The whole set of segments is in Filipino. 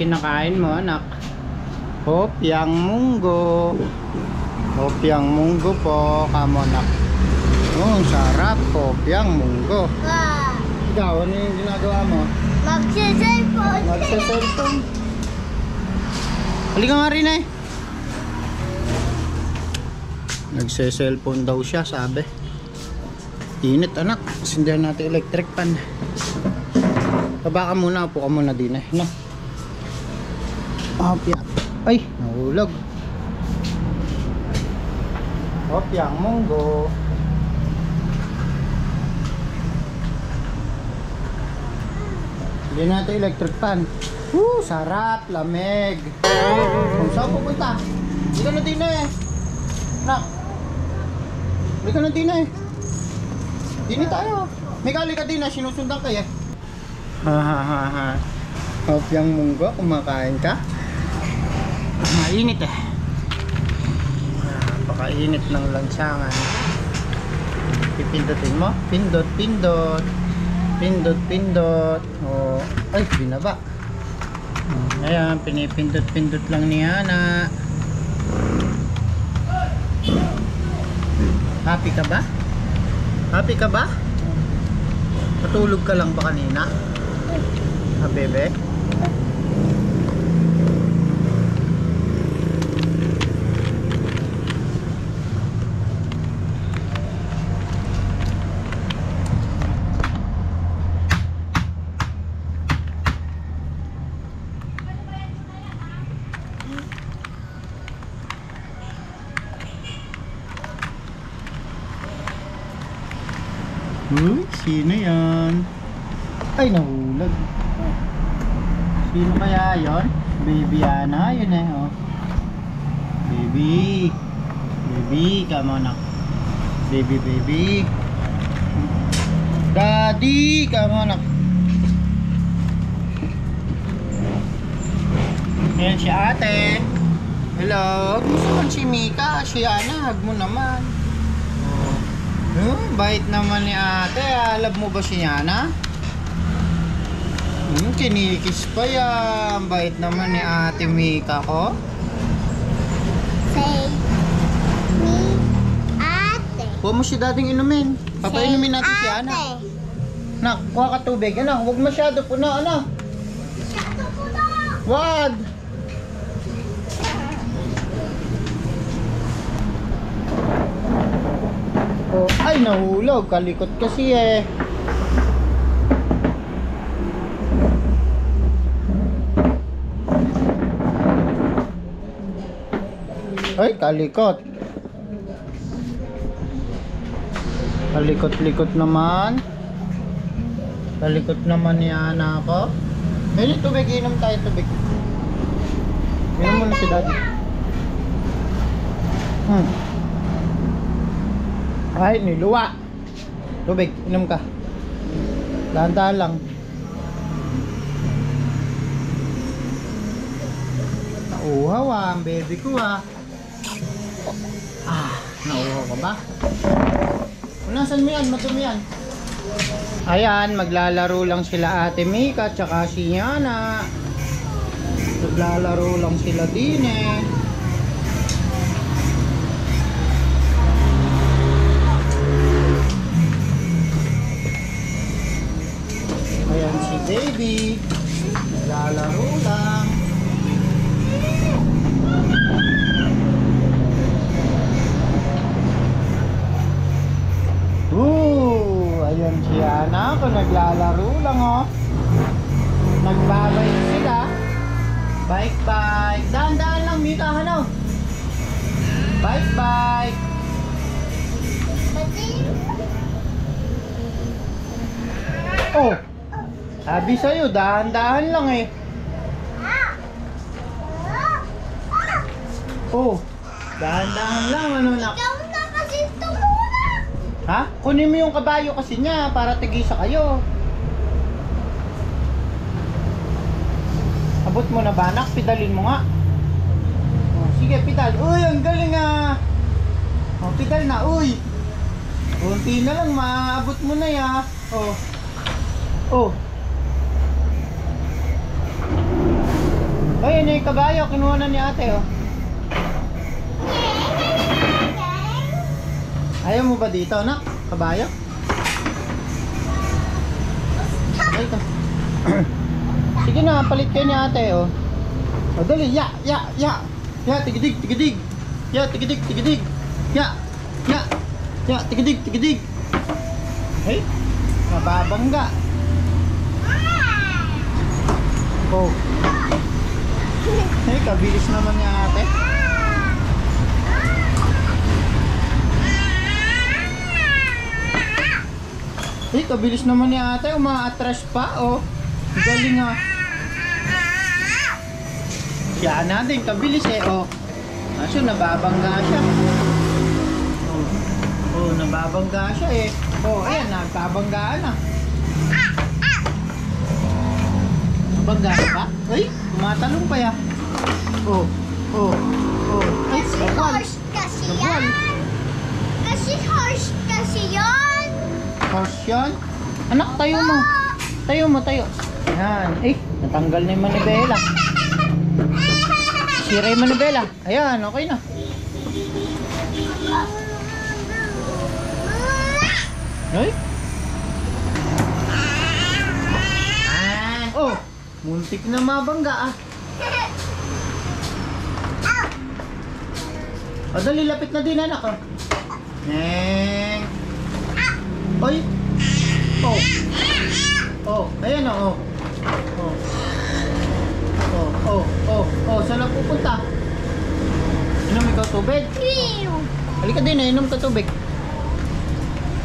kinakain mo, anak? Hopyang munggo. Hopyang munggo po, kamo anak. Oh, sarap, hopyang munggo. Ikaw, ano yung ginagawa mo? Magsa-cellphone. Magsa-cellphone. Halika nga rin eh. Nagse-cellphone daw siya, sabi. Init anak, sindihan natin electric pan. Baba ka muna, upo ka muna din eh, no? Hopya. Ay, nahulog. Hopyang munggo. Hindi natin electric pan. Sarap, lamig. Kung saan pupunta? Hindi ka na din eh. Nak, hindi ka na din eh. Dini tayo. May kali ka din na, sinusundan ka eh. Hahaha. Hopyang munggo, kumakain ka? Mainit eh. Napakainit ng lansangan. Pipindutin mo. Pindot, pindot. Pindot, pindot. Oh. Ay, binaba. Ayan, pinipindot-pindot lang ni Hana. Happy ka ba? Happy ka ba? Patulog ka lang ba kanina? Ha, bebe? Sino yan? Ay, nahulog. Sino kaya yon? Baby Ana, yun eh, oh. Baby. Baby, come on now. Baby, baby. Daddy, come on now. Ayan si ate. Hello. Gusto mo si Mika? Si Ana, hug mo naman. Bait naman ni ate. Love mo ba si Yana? Kinikis pa yan. Bait naman ni ate Mika ko. Say me, ate. Huwag mo si dading inumin. Papainumin natin si Ana. Nak, kuha ka tubig. Ano? Huwag masyado puno. Ano? Masyado puno. Wag! Oh, ay, nahulog. Kalikot kasi eh. Ay, kalikot. Kalikot-likot naman. Kalikot naman ni Ana ako. Ayun, tubig. Inom tayo tubig. Inom mo na si daddy. Ay, niluwa. Tubig, inom ka. Dahan-dahan lang. Nauhaw ang baby ko nauhaw ka ba? Nasaan mo yan? Madumi yan. Ayan, maglalaro lang sila ate Mika tsaka si Yana. Maglalaro lang sila din eh. Ayan si baby. Maglalaro lang. Ayan si Ana ko, naglalaro lang oh. Nagbabike sila. Bike bike. Dahan-dahan lang Mika, ano? Bike bike. Oh, sabi sa'yo, dahan-dahan lang eh. Oh, dahan-dahan lang, ano na? Ha? Kunin mo yung kabayo kasi niya para tigisa kayo. Abot mo na ba anak? Pedalin mo nga. Oh, sige, pedal. Uy, ang galing ah. Oh, pedal na, uy. Kunti na lang, maabot mo na ya. Oh. Oh. Ay, ano yung kabayo? Kinuha na ni ate, oh. Ayaw mo ba dito, anak? Kabayo? Ay, ito. Sige na, palit kayo ni ate, oh. O, dali, ya. Ya, tigidig. Ya, tigidig. Ya, tigidig. Hey, mababangga. Oh. Hey, kabilis naman niya ate. Hey, kabilis naman niya ate. Uma-atras pa, oh. Galing nga. Siya natin, kabilis eh, oh. Kaso nababangga siya. Oh, nababangga siya eh. Oh, ayan, nagkabanggaan na. Nabangga pa? Ay, tumatalong pa ya. Oh. Ay, Kasi nabwal. horse kasi Nabwal. yan. Kasi horse kasi yan. Horse yun? Anak, tayo mo. Tayo. Ayan. Eh, natanggal na yung manibela. Sira yung manibela. Ayan, okay na. Ay. Oh, muntik na mabangga ah. O, dali, lapit na din anak oh. Neng. Oy. Oh, ayan oh. Oh, saan na pupunta? Inom ikaw tubig? Halika din, inom ka tubig.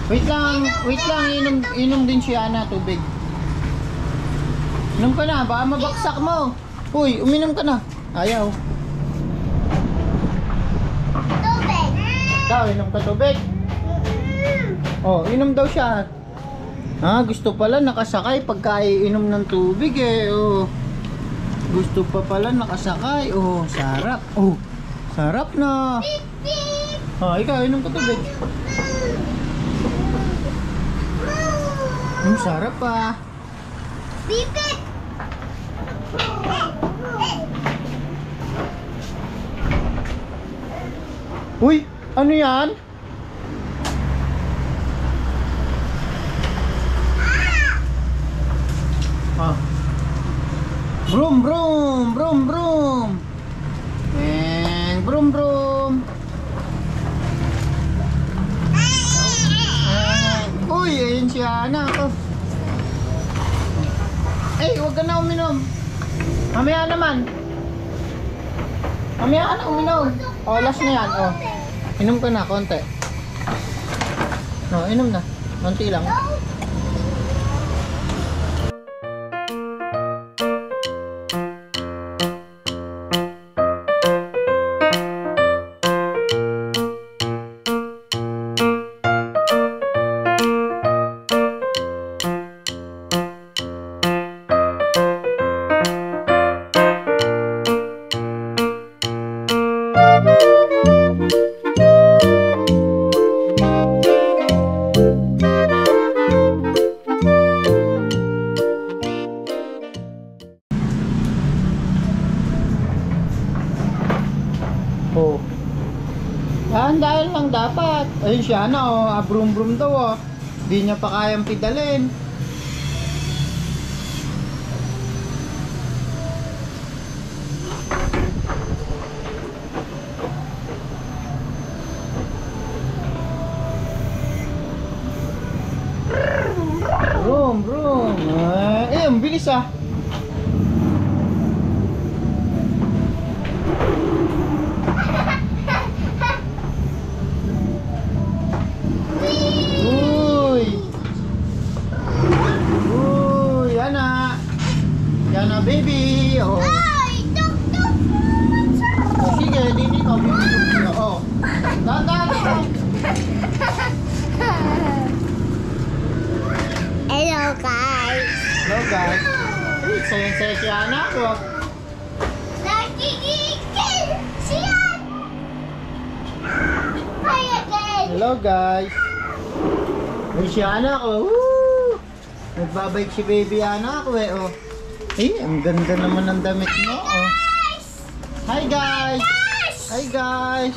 Wait lang, inom din si Ana tubig. Inom ka na, baka mabaksak mo. Uy, uminom ka na. Ayaw. Tubig. Ikaw, inom ka tubig. Oh, inom daw siya. Gusto pala nakasakay pagka iinom ng tubig eh. Oh. Gusto pa pala nakasakay. Oh, sarap. Oh, sarap na. Oh, ikaw, inom ka tubig. Sarap pa. Bipit. Uy, ano yan? Brum. Brum. Uy, ayun si Ana ako. Eh, huwag ka na uminom. Mamaya naman. Mamaya ka na uminom. Oh, last na yan. Oh. Inom ka na, konti. No, inom na. Konti lang. Oh. Dahil lang dapat. Ayun siya na oh, brum daw oh. Di niya pa kayang pidalin. Brum. Ang bilis ah. Yana baby. Oh. Ay, tuk. Oh, sige, dito ka bibigyan ko. Oh. Dahan. Hello guys. Hello guys. Ay, sayang-saya si Ana ko. Nagigigil siya. Hi again. Hello guys. Ay, si Ana ko. Woo! Nagbabike si baby Ana ko eh. Oh. Eh, ang ganda naman ng damit mo. Oh. Hi guys! Hi guys!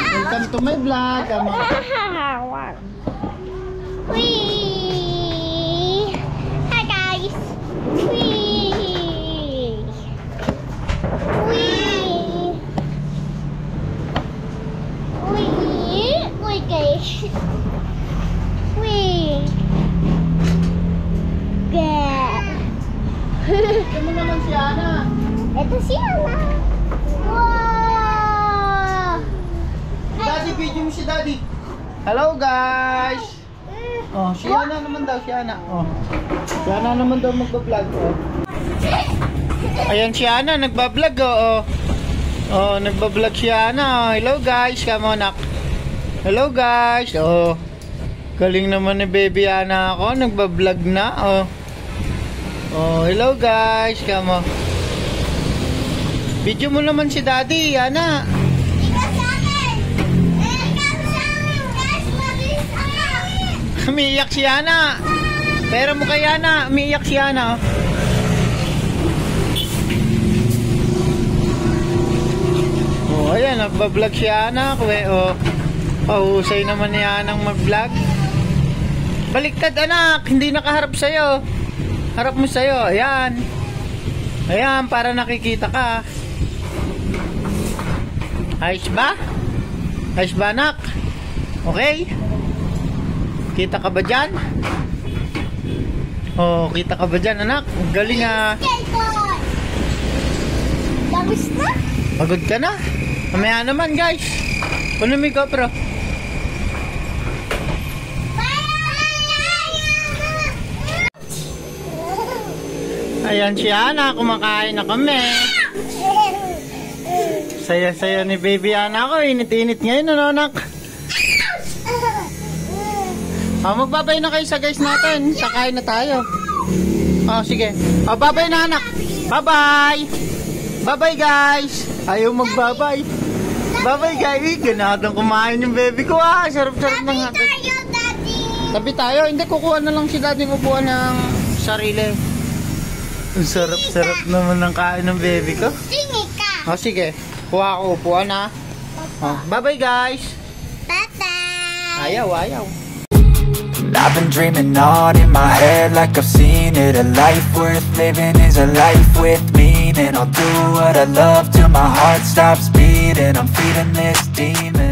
Welcome to my vlog. Wee! Hi guys! Wee! Wee! Wee! Wee guys! Wee! Gah! Ito mo naman si Ana. Ito si Ana. Wow! Si Daddy, video mo si Daddy. Hello guys! Oh, si Ana naman daw, si Ana. Oh. Si Ana naman daw magbablog. Oh. Ayan si Ana, nagbablog. Oh. Oh, nagbablog si Ana. Hello guys, come on nak. Hello guys. Oh. Galing naman ni baby Ana ako, nagbablog na. Oh. Oh, hello guys, come on. Video mo naman si Daddy, Ana. Ikaw sa akin! Ikaw sa akin! Guys, mabilis ako! Umiiyak si Ana. Pero mo kay Ana, umiiyak si Ana. Oh, ayan, nagbablog si Ana. Oh, pahusay naman ni Anang mag-vlog. Baliktad anak, hindi nakaharap sa'yo. Harap mo sa'yo, ayan. Ayan, para nakikita ka. Ayos ba? Ayos ba anak? Okay? Kita ka ba dyan? Oh, kita ka ba dyan anak? Galing ah. Tapos na? Pagod ka na? Mamaya naman guys. Puno mo yung GoPro. Ayan si Ana, kumakain na kami. Saya-saya ni baby Ana ko. Init-init ngayon, ano anak? Oh, magbabay na kayo sa guys natin. Sakain na tayo. Oh, sige. Oh, babay na anak. Bye-bye. Bye-bye guys. Ayaw magbabay. Bye-bye guys. Ganadang kumain yung baby ko ah. Sarap-sarap ng hapit. Tayo, Daddy! Tabi tayo. Hindi, kukuha na lang si daddy ng upuan ng sarili. Ang sarap-sarap naman ng kain ng baby ko. Tingi ka! Oh, sige. Kuha ko upuan na. Oh, bye-bye guys. Bye-bye! Ayaw. I've been dreaming on in my head like I've seen it. A life worth living is a life with meaning. I'll do what I love till my heart stops beating. I'm feeding this demon.